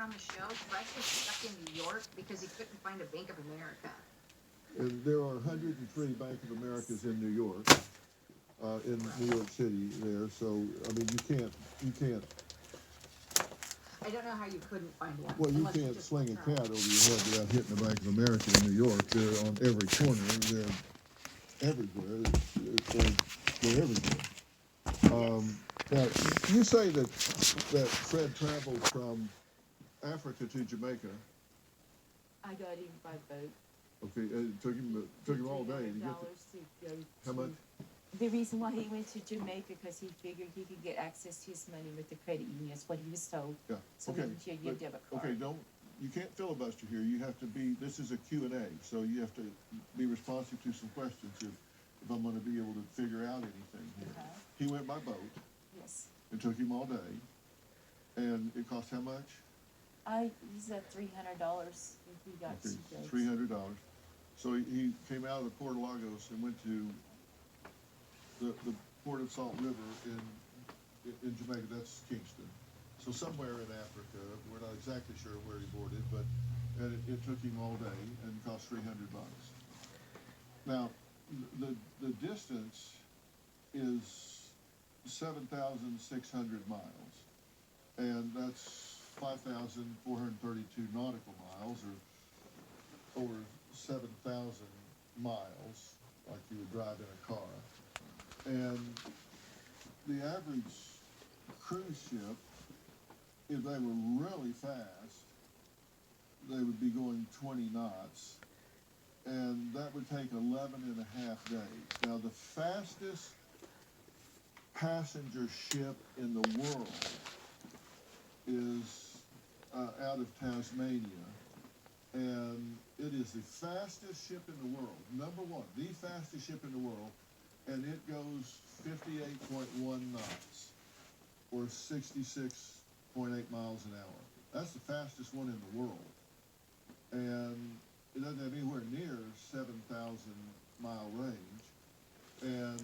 on the show, Fred was stuck in New York because he couldn't find a Bank of America. And there are 103 Bank of Americas in New York, in New York City there. So, I mean, you can't. I don't know how you couldn't find one. Well, you unless can't just sling a went cat around. over your head without hitting the Bank of America in New York. They're on every corner. They're everywhere. They're everywhere. Now, you say that Fred traveled from Africa to Jamaica. I got him by boat. Okay, it took him all day to get to go how much? The reason why he went to Jamaica because he figured he could get access to his money with the credit union. That's what he was told. Yeah. So Okay. he can share your debit card. Okay. You can't filibuster here. You have to be. This is a Q&A, so you have to be responsive to some questions if I'm going to be able to figure out anything here. Okay. He went by boat. Yes. It took him all day, and it cost how much? He's at $300 if he got Okay, seatbelts. $300. So he came out of the Port of Lagos and went to the Port of Salt River in Jamaica. That's Kingston. So somewhere in Africa, we're not exactly sure where he boarded, but and it took him all day and cost $300. Now, the distance is 7,600 miles, and that's 5,432 nautical miles, or over 7,000 miles, like you would drive in a car. And the average cruise ship, if they were really fast, they would be going 20 knots, and that would take 11 and a half days. Now, the fastest passenger ship in the world is out of Tasmania, and it is the fastest ship in the world, number one, the fastest ship in the world, and it goes 58.1 knots, or 66.8 miles an hour. That's the fastest one in the world, and it doesn't have anywhere near 7,000 mile range. And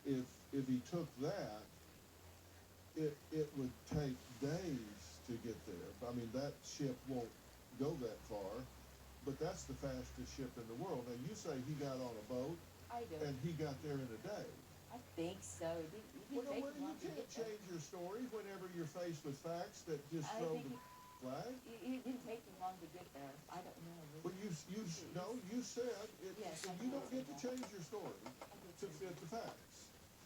if he took that, it would take days to get there. I mean, that ship won't go that far, but that's the fastest ship in the world. Now, you say he got on a boat, I do. and he got there in a day. I think so. It Well, didn't take you long to can't get there. change your story whenever you're faced with facts that just I throw think the flag. It didn't take him long to get there. I don't know. Well, you said it, Yes, so I you did don't say get to that. change your story to fit the facts.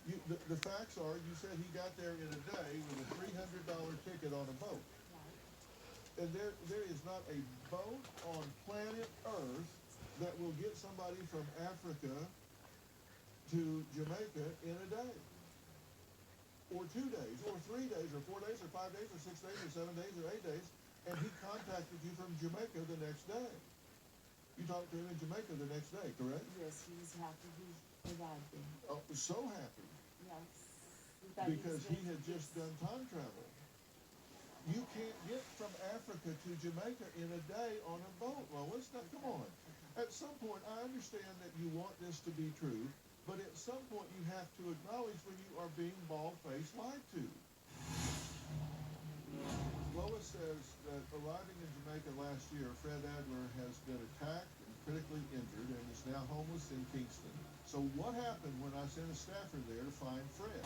The facts are, you said he got there in a day with a $300 ticket on a boat. Right. And there is not a boat on planet Earth that will get somebody from Africa to Jamaica in a day, or 2 days, or 3 days, or 4 days, or 5 days, or 6 days, or 7 days, or 8 days, and he contacted you from Jamaica the next day. You talked to him in Jamaica the next day, correct? Yes, he was happy he arrived there. Oh, so happy, Yes. He thought because was he going had to just done time travel. You can't get from Africa to Jamaica in a day on a boat, Lois. Now, come on. At some point, I understand that you want this to be true, but at some point you have to acknowledge when you are being bald-faced lied to. Lois says that arriving in Jamaica last year, Fred Adler has been attacked and critically injured and is now homeless in Kingston. So what happened when I sent a staffer there to find Fred?